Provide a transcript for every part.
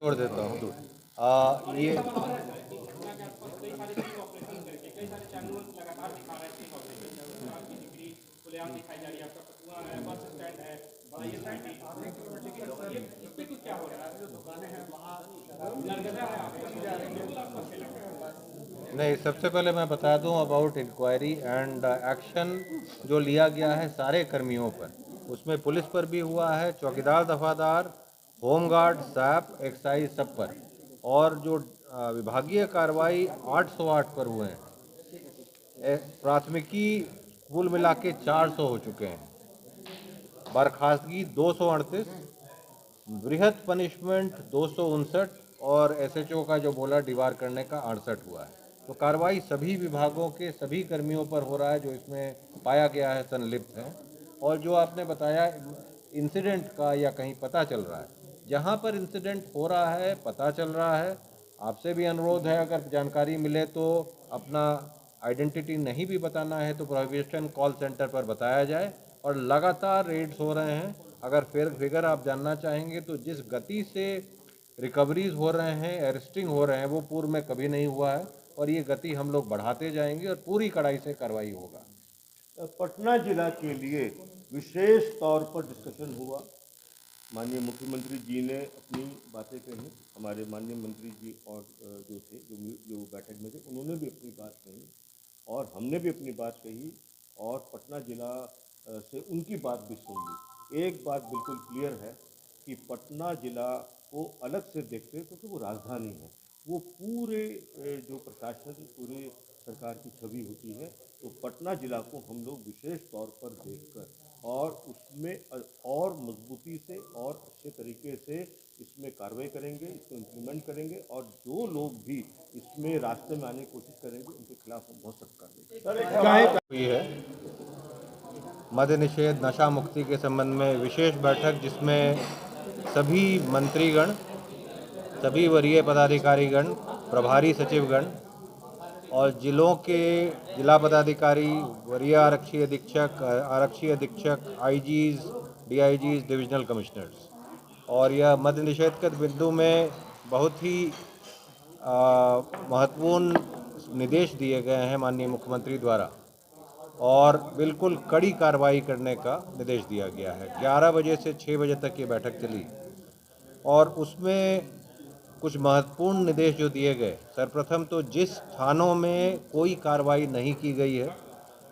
छोड़ देता हूँ। ये नहीं, सबसे पहले मैं बता दूं अबाउट इंक्वायरी एंड एक्शन जो लिया गया है सारे कर्मियों पर, उसमें पुलिस पर भी हुआ है, चौकीदार दफादार, होमगार्ड, सैप, एक्साइज सब पर, और जो विभागीय कार्रवाई 808 पर हुए हैं। प्राथमिकी कुल मिला के 400 हो चुके हैं, बर्खास्तगी 238, बृहद पनिशमेंट 259 और एसएचओ का जो बोला दीवार करने का 68 हुआ है। तो कार्रवाई सभी विभागों के सभी कर्मियों पर हो रहा है जो इसमें पाया गया है संलिप्त है। और जो आपने बताया इंसिडेंट का या कहीं पता चल रहा है, जहाँ पर इंसिडेंट हो रहा है पता चल रहा है, आपसे भी अनुरोध है अगर जानकारी मिले तो अपना आइडेंटिटी नहीं भी बताना है तो प्रोहिबिशन कॉल सेंटर पर बताया जाए। और लगातार रेड्स हो रहे हैं। अगर फिगर आप जानना चाहेंगे तो जिस गति से रिकवरीज हो रहे हैं, अरेस्टिंग हो रहे हैं, वो पूर्व में कभी नहीं हुआ है और ये गति हम लोग बढ़ाते जाएंगे और पूरी कड़ाई से कार्रवाई होगा। पटना जिला के लिए विशेष तौर पर डिस्कशन हुआ। माननीय मुख्यमंत्री जी ने अपनी बातें कही, हमारे माननीय मंत्री जी और जो थे जो बैठक में थे उन्होंने भी अपनी बात कही और हमने भी अपनी बात कही और पटना जिला से उनकी बात भी सुन ली। एक बात बिल्कुल क्लियर है कि पटना जिला को अलग से देखते हैं क्योंकि वो राजधानी है, वो पूरे जो प्रशासन पूरे सरकार की छवि होती है, तो पटना जिला को हम लोग विशेष तौर पर देखकर और उसमें और मजबूती से और अच्छे तरीके से इसमें कार्रवाई करेंगे, इसको इम्प्लीमेंट करेंगे और जो लोग भी इसमें रास्ते में आने की कोशिश करेंगे उनके खिलाफ हम बहुत सख्त कार्रवाई हुई है मद्य निषेध नशा मुक्ति के संबंध में विशेष बैठक, जिसमें सभी मंत्रीगण, सभी वरीय पदाधिकारीगण, प्रभारी सचिवगण और जिलों के जिला पदाधिकारी, वरीय आरक्षी अधीक्षक, आईजीज, डीआईजीज, डिविजनल कमिश्नर्स, और यह मद्य निषेध के बिंदु में बहुत ही महत्वपूर्ण निर्देश दिए गए हैं माननीय मुख्यमंत्री द्वारा और बिल्कुल कड़ी कार्रवाई करने का निर्देश दिया गया है। 11 बजे से 6 बजे तक ये बैठक चली और उसमें कुछ महत्वपूर्ण निर्देश जो दिए गए, सर्वप्रथम तो जिस थानों में कोई कार्रवाई नहीं की गई है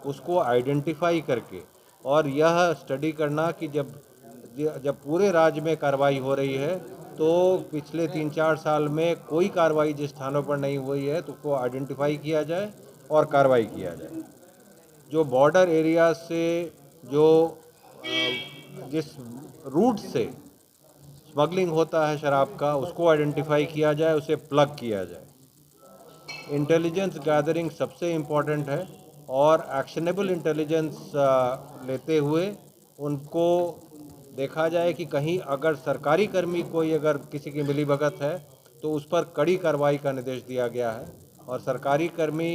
उसको आइडेंटिफाई करके और यह स्टडी करना कि जब पूरे राज्य में कार्रवाई हो रही है तो पिछले 3-4 साल में कोई कार्रवाई जिस थानों पर नहीं हुई है तो उसको आइडेंटिफाई किया जाए और कार्रवाई किया जाए। जो बॉर्डर एरिया से जो जिस रूट से स्मगलिंग होता है शराब का, उसको आइडेंटिफाई किया जाए, उसे प्लग किया जाए। इंटेलिजेंस गैदरिंग सबसे इम्पॉर्टेंट है और एक्शनेबल इंटेलिजेंस लेते हुए उनको देखा जाए कि कहीं अगर सरकारी कर्मी कोई अगर किसी की मिलीभगत है तो उस पर कड़ी कार्रवाई का निर्देश दिया गया है और सरकारी कर्मी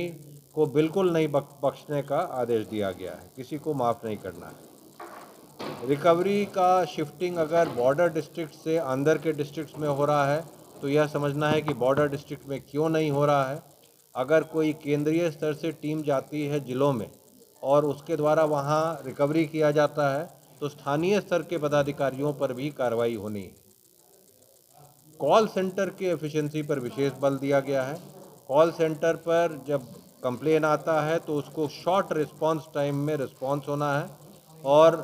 को बिल्कुल नहीं बख्शने का आदेश दिया गया है, किसी को माफ़ नहीं करना है। रिकवरी का शिफ्टिंग अगर बॉर्डर डिस्ट्रिक्ट से अंदर के डिस्ट्रिक्ट्स में हो रहा है तो यह समझना है कि बॉर्डर डिस्ट्रिक्ट में क्यों नहीं हो रहा है। अगर कोई केंद्रीय स्तर से टीम जाती है जिलों में और उसके द्वारा वहाँ रिकवरी किया जाता है तो स्थानीय स्तर के पदाधिकारियों पर भी कार्रवाई होनी है। कॉल सेंटर के एफिशिएंसी पर विशेष बल दिया गया है। कॉल सेंटर पर जब कंप्लेन आता है तो उसको शॉर्ट रिस्पांस टाइम में रिस्पांस होना है और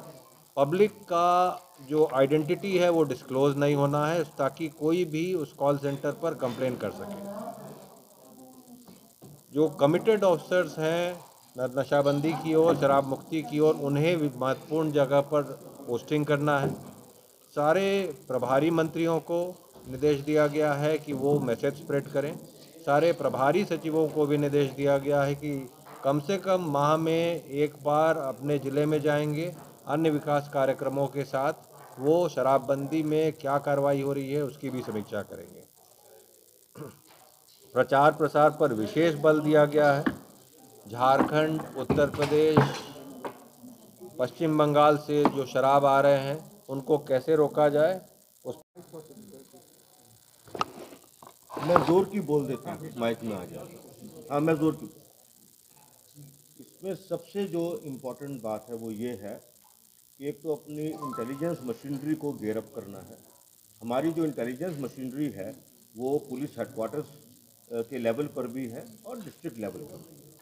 पब्लिक का जो आइडेंटिटी है वो डिस्क्लोज नहीं होना है ताकि कोई भी उस कॉल सेंटर पर कंप्लेन कर सके। जो कमिटेड ऑफिसर्स हैं नशाबंदी की ओर, शराब मुक्ति की ओर, उन्हें महत्वपूर्ण जगह पर पोस्टिंग करना है। सारे प्रभारी मंत्रियों को निर्देश दिया गया है कि वो मैसेज स्प्रेड करें। सारे प्रभारी सचिवों को भी निर्देश दिया गया है कि कम से कम माह में एक बार अपने ज़िले में जाएंगे, अन्य विकास कार्यक्रमों के साथ वो शराबबंदी में क्या कार्रवाई हो रही है उसकी भी समीक्षा करेंगे। प्रचार प्रसार पर विशेष बल दिया गया है। झारखंड, उत्तर प्रदेश, पश्चिम बंगाल से जो शराब आ रहे हैं उनको कैसे रोका जाए उस मैं जोर की बोल देता हूँ, माइक में आ जाए। हाँ, मैं जोर की। इसमें सबसे जो इम्पोर्टेंट बात है वो ये है कि एक तो अपनी इंटेलिजेंस मशीनरी को गेयर अप करना है। हमारी जो इंटेलिजेंस मशीनरी है वो पुलिस हेडक्वार्टर्स के लेवल पर भी है और डिस्ट्रिक्ट लेवल पर भी है,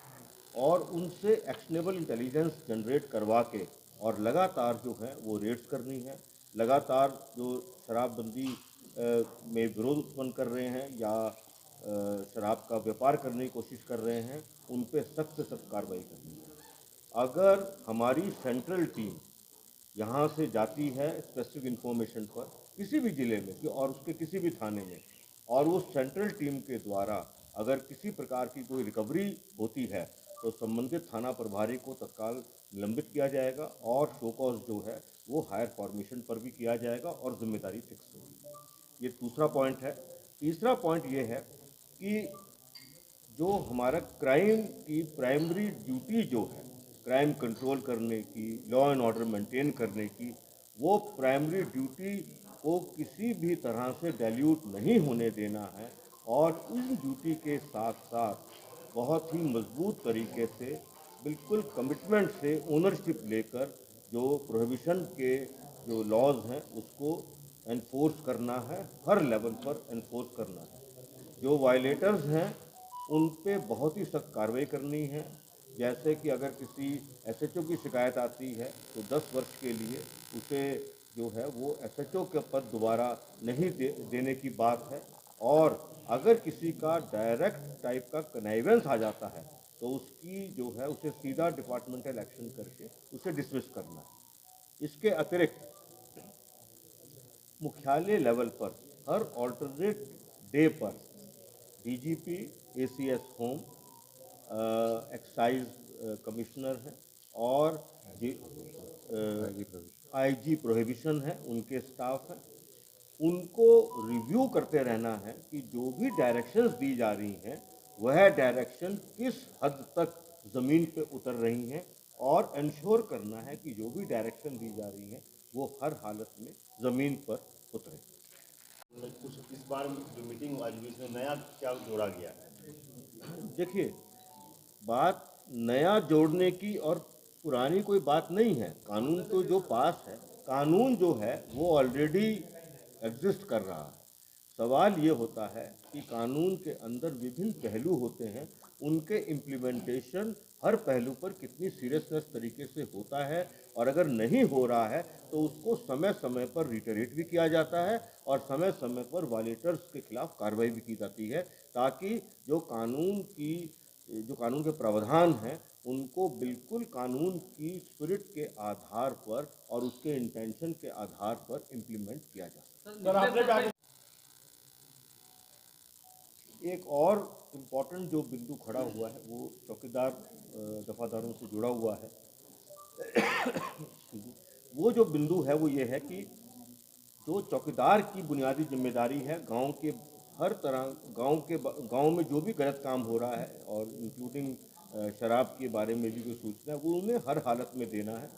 और उनसे एक्शनेबल इंटेलिजेंस जनरेट करवा के और लगातार जो है वो रेड्स करनी है। लगातार जो शराबबंदी में विरोध उत्पन्न कर रहे हैं या शराब का व्यापार करने की कोशिश कर रहे हैं, उन पे सख्त से सख्त कार्रवाई करनी है। अगर हमारी सेंट्रल टीम यहाँ से जाती है स्पेसिफिक इन्फॉर्मेशन पर किसी भी ज़िले में और उसके किसी भी थाने में, और उस सेंट्रल टीम के द्वारा अगर किसी प्रकार की कोई रिकवरी होती है तो संबंधित थाना प्रभारी को तत्काल निलंबित किया जाएगा और शो कॉज जो है वो हायर फॉर्मेशन पर भी किया जाएगा और जिम्मेदारी फिक्स होगी। ये दूसरा पॉइंट है। तीसरा पॉइंट ये है कि जो हमारा क्राइम की प्राइमरी ड्यूटी जो है, क्राइम कंट्रोल करने की, लॉ एंड ऑर्डर मेंटेन करने की, वो प्राइमरी ड्यूटी को किसी भी तरह से डाइल्यूट नहीं होने देना है, और इस ड्यूटी के साथ साथ बहुत ही मजबूत तरीके से, बिल्कुल कमिटमेंट से, ओनरशिप लेकर जो प्रोहिबिशन के जो लॉज हैं उसको एनफोर्स करना है, हर लेवल पर एनफोर्स करना है। जो वायलेटर्स हैं उन पे बहुत ही सख्त कार्रवाई करनी है। जैसे कि अगर किसी एसएचओ की शिकायत आती है तो 10 वर्ष के लिए उसे जो है वो एसएचओ के पद दोबारा नहीं देने की बात है, और अगर किसी का डायरेक्ट टाइप का कनाइवेंस आ जाता है तो उसकी जो है उसे सीधा डिपार्टमेंटल एक्शन करके उसे डिसमिस करना है। इसके अतिरिक्त मुख्यालय लेवल पर हर ऑल्टरनेट डे पर DGP, ACS home, excise commissioner हैं और आईजी प्रोहिबिशन है, उनके स्टाफ हैं, उनको रिव्यू करते रहना है कि जो भी डायरेक्शंस दी जा रही हैं वह डायरेक्शन किस हद तक ज़मीन पे उतर रही हैं, और इंश्योर करना है कि जो भी डायरेक्शन दी जा रही हैं वो हर हालत में ज़मीन पर उतरे। कुछ इस बार जो मीटिंग आज हुई इसमें नया क्या जोड़ा गया है? देखिए, बात नया जोड़ने की और पुरानी कोई बात नहीं है। कानून तो जो पास है, कानून जो है वो ऑलरेडी एग्जिस्ट कर रहा है। सवाल ये होता है कि कानून के अंदर विभिन्न पहलू होते हैं, उनके इम्प्लीमेंटेशन हर पहलू पर कितनी सीरियसनेस तरीके से होता है, और अगर नहीं हो रहा है तो उसको समय समय पर रिटरेट भी किया जाता है और समय समय पर वायलेटर्स के खिलाफ कार्रवाई भी की जाती है, ताकि जो कानून के प्रावधान हैं उनको बिल्कुल कानून की स्पिरिट के आधार पर और उसके इंटेंशन के आधार पर इम्प्लीमेंट किया जा सके। एक और इम्पॉर्टेंट जो बिंदु खड़ा हुआ है वो चौकीदार दफादारों से जुड़ा हुआ है। वो जो बिंदु है वो ये है कि जो चौकीदार की बुनियादी जिम्मेदारी है, गांव के हर तरह गांव में जो भी गलत काम हो रहा है और इंक्लूडिंग शराब के बारे में भी कोई सूचना है वो उन्हें हर हालत में देना है।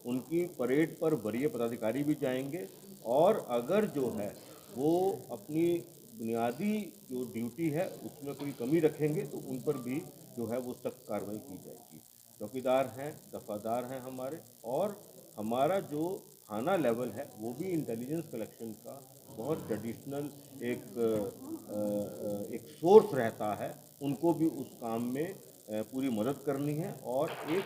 उनकी परेड पर वरीय पदाधिकारी भी जाएंगे, और अगर जो है वो अपनी बुनियादी जो ड्यूटी है उसमें कोई कमी रखेंगे तो उन पर भी जो है वो सख्त कार्रवाई की जाएगी। चौकीदार हैं, दफादार हैं हमारे, और हमारा जो थाना लेवल है वो भी इंटेलिजेंस कलेक्शन का बहुत ट्रेडिशनल एक सोर्स रहता है। उनको भी उस काम में पूरी मदद करनी है, और एक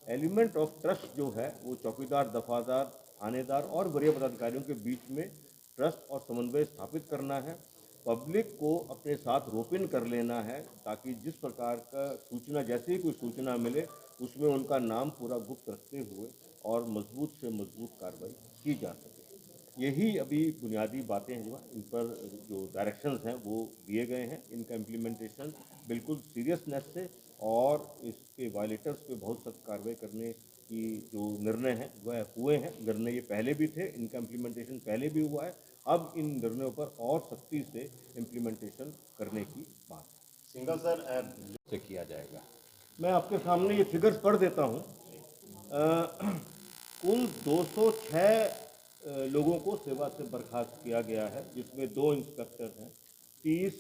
एलिमेंट ऑफ ट्रस्ट जो है वो चौकीदार, दफादार, थानेदार और वरीय पदाधिकारियों के बीच में ट्रस्ट और समन्वय स्थापित करना है। पब्लिक को अपने साथ रोप इन कर लेना है, ताकि जिस प्रकार का सूचना, जैसे ही कोई सूचना मिले उसमें उनका नाम पूरा गुप्त रखते हुए और मजबूत से मजबूत कार्रवाई की जा सके। यही अभी बुनियादी बातें हैं जो इन पर जो डायरेक्शंस हैं वो दिए गए हैं। इनका इम्प्लीमेंटेशन बिल्कुल सीरियसनेस से और इसके वायलेटर्स पे बहुत सख्त कार्रवाई करने की जो निर्णय हैं वह हुए हैं। निर्णय ये पहले भी थे, इनका इम्प्लीमेंटेशन पहले भी हुआ है, अब इन निर्णयों पर और सख्ती से इम्प्लीमेंटेशन करने की बात है। सिंघल सर से किया जाएगा। मैं आपके सामने ये फिगर्स पढ़ देता हूँ। कुल 206 लोगों को सेवा से बर्खास्त किया गया है, जिसमें 2 इंस्पेक्टर हैं, 30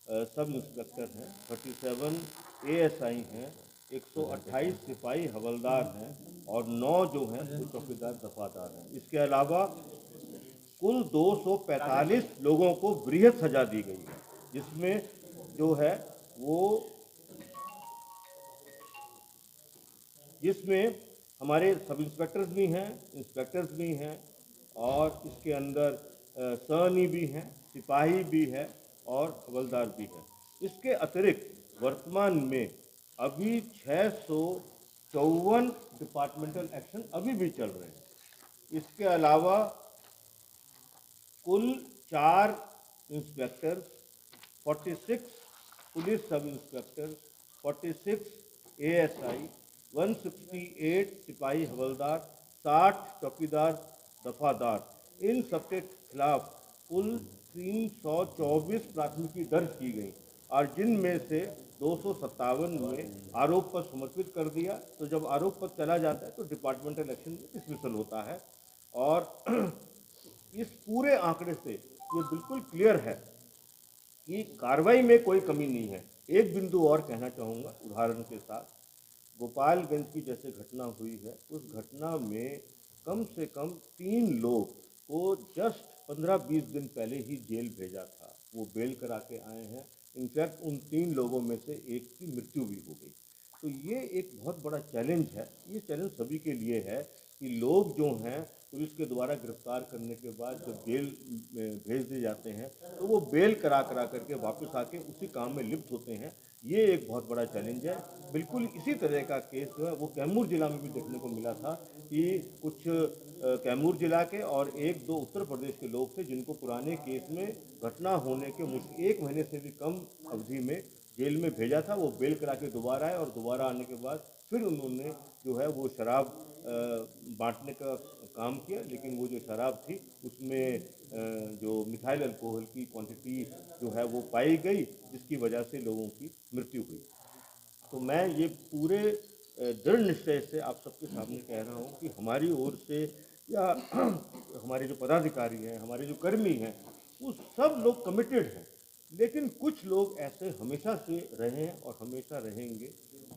सब इंस्पेक्टर हैं, 37 ASI हैं, 128 सिपाही हवलदार हैं और 9 जो हैं वो चौकीदार दफादार हैं। इसके अलावा कुल 245 लोगों को वृहद सजा दी गई है, जिसमें जो है वो जिसमें हमारे सब इंस्पेक्टर्स भी हैं, इंस्पेक्टर्स भी हैं और इसके अंदर सहनी भी हैं, सिपाही भी है और हवलदार भी है। इसके अतिरिक्त वर्तमान में अभी 654 डिपार्टमेंटल एक्शन अभी भी चल रहे हैं। इसके अलावा कुल 4 inspector, 46 police sub inspector, 46 ASI, 168 सिपाही हवलदार, 60 चौकीदार दफादार, इन सबके खिलाफ कुल 324 प्राथमिकी दर्ज की गई और जिनमें से 257 में आरोप पर समर्पित कर दिया। तो जब आरोप पर चला जाता है तो डिपार्टमेंटल एक्शन में डिसमिसल होता है। और इस पूरे आंकड़े से ये बिल्कुल क्लियर है कि कार्रवाई में कोई कमी नहीं है। एक बिंदु और कहना चाहूँगा उदाहरण के साथ, गोपालगंज की जैसे घटना हुई है, उस घटना में कम से कम 3 लोग को जस्ट 15-20 दिन पहले ही जेल भेजा था। वो बेल करा के आए हैं। इनफैक्ट उन 3 लोगों में से एक की मृत्यु भी हो गई। तो ये एक बहुत बड़ा चैलेंज है। ये चैलेंज सभी के लिए है कि लोग जो हैं पुलिस के द्वारा गिरफ्तार करने के बाद जब जेल में भेज दिए जाते हैं तो वो बेल करा करके वापस आके उसी काम में लिप्त होते हैं। ये एक बहुत बड़ा चैलेंज है। बिल्कुल इसी तरह का केस जो है वो कैमूर जिला में भी देखने को मिला था कि कुछ कैमूर जिला के और 1-2 उत्तर प्रदेश के लोग थे जिनको पुराने केस में घटना होने के 1 महीने से भी कम अवधि में जेल में भेजा था। वो बेल करा के दोबारा आए और दोबारा आने के बाद फिर उन्होंने जो है वो शराब बांटने का काम किया, लेकिन वो जो शराब थी उसमें जो मिथाइल अल्कोहल की क्वांटिटी जो है वो पाई गई, जिसकी वजह से लोगों की मृत्यु हुई। तो मैं ये पूरे दृढ़ निश्चय से आप सबके सामने कह रहा हूँ कि हमारी ओर से या हमारे जो पदाधिकारी हैं, हमारे जो कर्मी हैं, वो सब लोग कमिटेड हैं। लेकिन कुछ लोग ऐसे हमेशा से रहे हैं और हमेशा रहेंगे,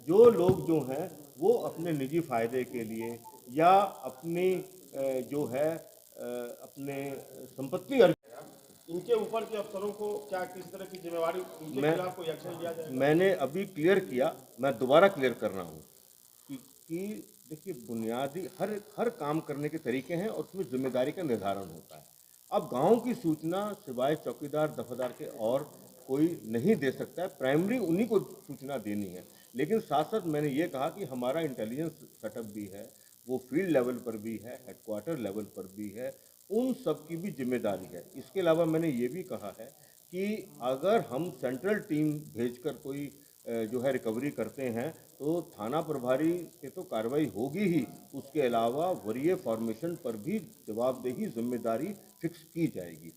जो लोग जो हैं वो अपने निजी फ़ायदे के लिए या अपनी जो है अपने संपत्ति इनके ऊपर के अफसरों को क्या किस तरह की जिम्मेवारी, इनके खिलाफ कोई एक्शन लिया जाए? मैंने अभी क्लियर किया, मैं दोबारा क्लियर कर रहा हूँ कि देखिए बुनियादी हर काम करने के तरीके हैं और उसमें जिम्मेदारी का निर्धारण होता है। अब गांव की सूचना सिवाय चौकीदार दफादार के और कोई नहीं दे सकता है, प्राइमरी उन्हीं को सूचना देनी है। लेकिन साथ साथ मैंने ये कहा कि हमारा इंटेलिजेंस सेटअप भी है, वो फील्ड लेवल पर भी है, हेडक्वार्टर लेवल पर भी है, उन सब की भी जिम्मेदारी है। इसके अलावा मैंने ये भी कहा है कि अगर हम सेंट्रल टीम भेजकर कोई जो है रिकवरी करते हैं तो थाना प्रभारी से तो कार्रवाई होगी ही, उसके अलावा वरीय फॉर्मेशन पर भी जवाबदेही जिम्मेदारी फिक्स की जाएगी।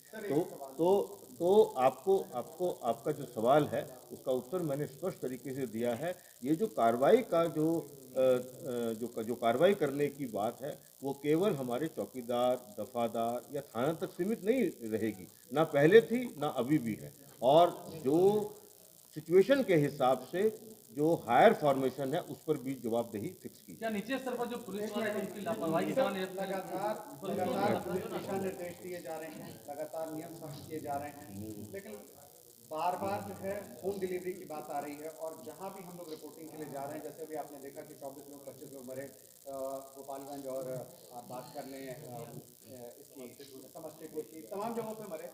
तो आपका जो सवाल है उसका उत्तर मैंने स्पष्ट तरीके से दिया है। ये जो कार्रवाई का जो कार्रवाई करने की बात है वो केवल हमारे चौकीदार दफादार या थाना तक सीमित नहीं रहेगी, ना पहले थी ना अभी भी है। और जो सिचुएशन के हिसाब से जो हायर फॉर्मेशन है उस पर भी जवाबदेही फिक्स की। क्या नीचे स्तर पर जो पुलिस वाले हैं उनकी लापरवाही के सवाल लगातार दिशा निर्देश दिए जा रहे हैं, लगातार नियम सख्त किए जा रहे हैं, लेकिन बार बार जो है होम डिलीवरी की बात आ रही है। और जहां भी हम लोग रिपोर्टिंग के लिए जा रहे हैं, जैसे भी आपने देखा कि 24 लोग 25 लोग मरे गोपालगंज, और आप बात कर लें इसकी समस्तीपुर की, तमाम जगहों पे मरे।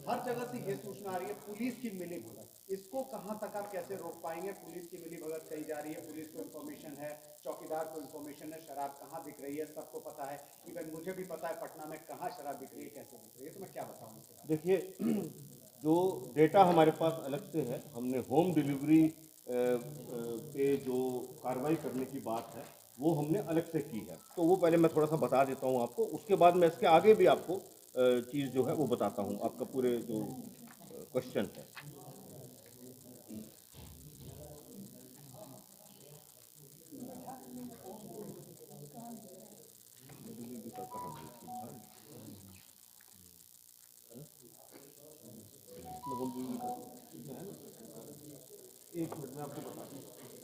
हर जगह से ये सूचना आ रही है पुलिस की मिली भगत। इसको कहाँ तक आप कैसे रोक पाएंगे? पुलिस की मिली भगत कही जा रही है, पुलिस को इन्फॉर्मेशन है, चौकीदार को इन्फॉर्मेशन है, शराब कहाँ बिक रही है सबको पता है। इवन मुझे भी पता है पटना में कहाँ शराब बिक रही है, कैसे बिक रही है। तो मैं क्या बताऊँ? देखिए, जो डेटा हमारे पास अलग से है, हमने होम डिलीवरी पे जो कार्रवाई करने की बात है वो हमने अलग से की है। तो वो पहले मैं थोड़ा सा बता देता हूँ आपको, उसके बाद मैं इसके आगे भी आपको चीज़ जो है वो बताता हूँ, आपका पूरे जो क्वेश्चन है। एक मिनट में आपको बता दूँ।